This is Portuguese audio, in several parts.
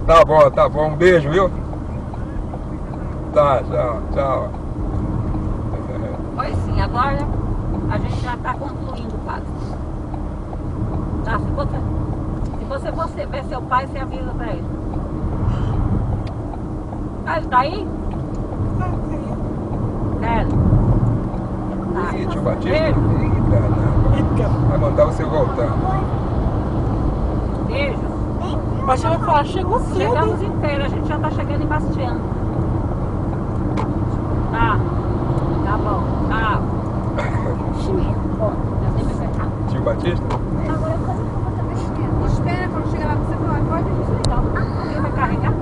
Tá bom. Um beijo, viu? Tá, tchau. Pois sim, agora a gente já está concluindo quase. Tá, se você ver seu pai, você avisa pra ele. Ah, ele tá aí? Sério? Tá. Ih, tio Batista. Beijo. Vai mandar você voltar. Beijo. Mas vai falar, chegou cedo. Chegamos inteiro, a gente já tá chegando em Bastião. Tá bom, tchau. Bom, já tem que acertar. Tio Batista? Agora eu vou mexendo. Espera, quando chegar lá você fala, pode desligar. Ele vai carregar?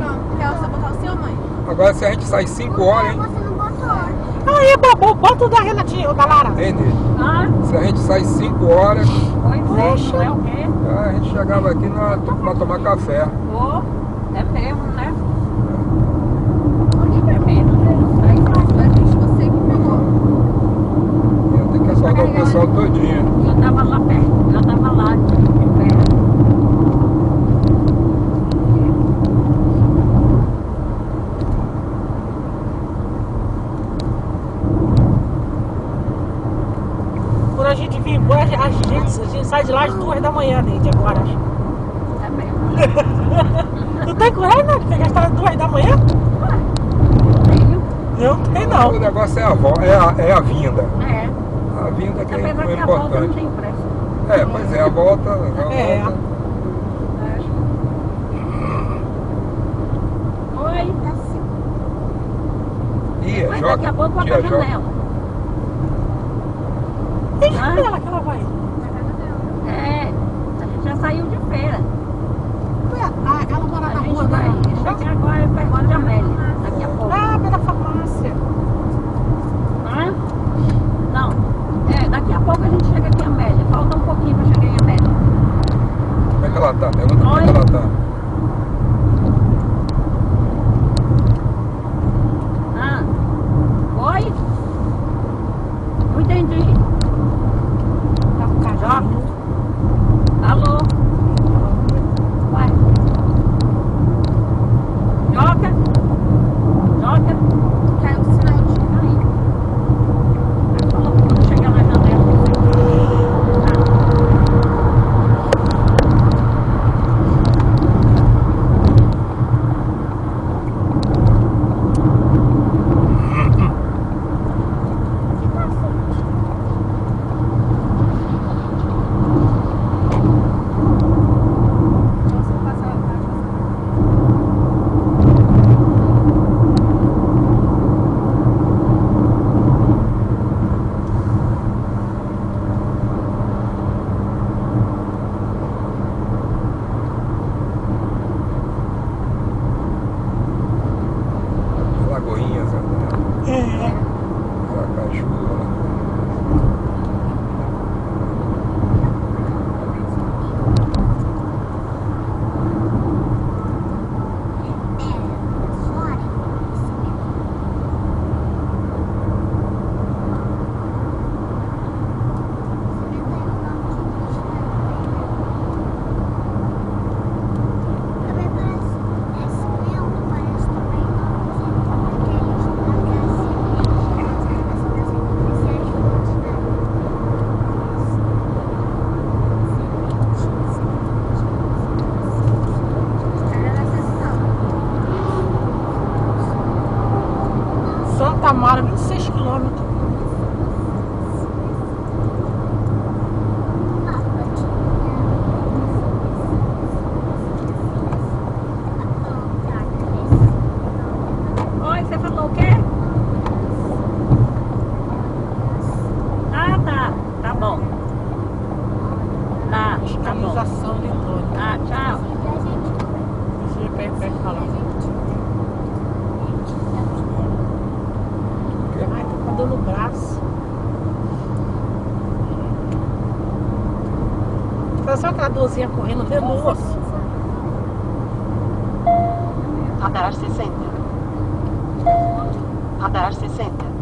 Não, quer você botar o seu, mãe? Agora se a gente sai 5 horas, hein? Você não botou. Aí, Bobo, bota o da Renatinha, o da Lara. Hein, Ney? Ah, Se a gente sai 5 horas, pois é, não é o quê? a gente chegava aqui pra tomar café. Pô, é mesmo, né? É mesmo, né? Aí A gente, você que pegou. Eu tenho que acordar o pessoal todinho. eu tava lá perto, eu tava lá. Perto. Quando a gente vir embora, a gente sai de lá às 2 da manhã, Neide, agora. É mesmo. Tu tem coragem, né? Você gastar às 2 da manhã? Não tem, O não. negócio é a vinda. É. A vinda que é Apesar que a volta não importante. tem pressa. É, pois é, a volta. É. Oi. Ih, Mas Joca. daqui a pouco vai Tia pra Joca. janela. Deixa Ah. ela que ela vai. É. A gente já saiu de feira. Ela mora A na gente rua, vai né? chegar agora perto de Amélia. Daqui a pouco. Ah, pela farmácia. Hã? Não. É, daqui a pouco a gente chega aqui em Amélia. Falta um pouquinho pra chegar em Amélia. Como é que ela tá? Pergunta como é que ela tá. Oi? Não entendi. Tá com cajado. Alô? Ué? Joca? Caiu o sinal de Aí. Aí falou que quando chegar na janela. você passar a casa. Lagoinhas, É. Aracaju. Santa Mara, 26 quilômetros. Oi, você falou o quê? Ah, tá. Tá bom. Tá bom. Fiscalização eletrônica. Ah, tchau. Deixa eu perto falar. Ai, tá com dor no braço. Faz só aquela dorzinha correndo, vendo o osso. Radar 60. Radar 60.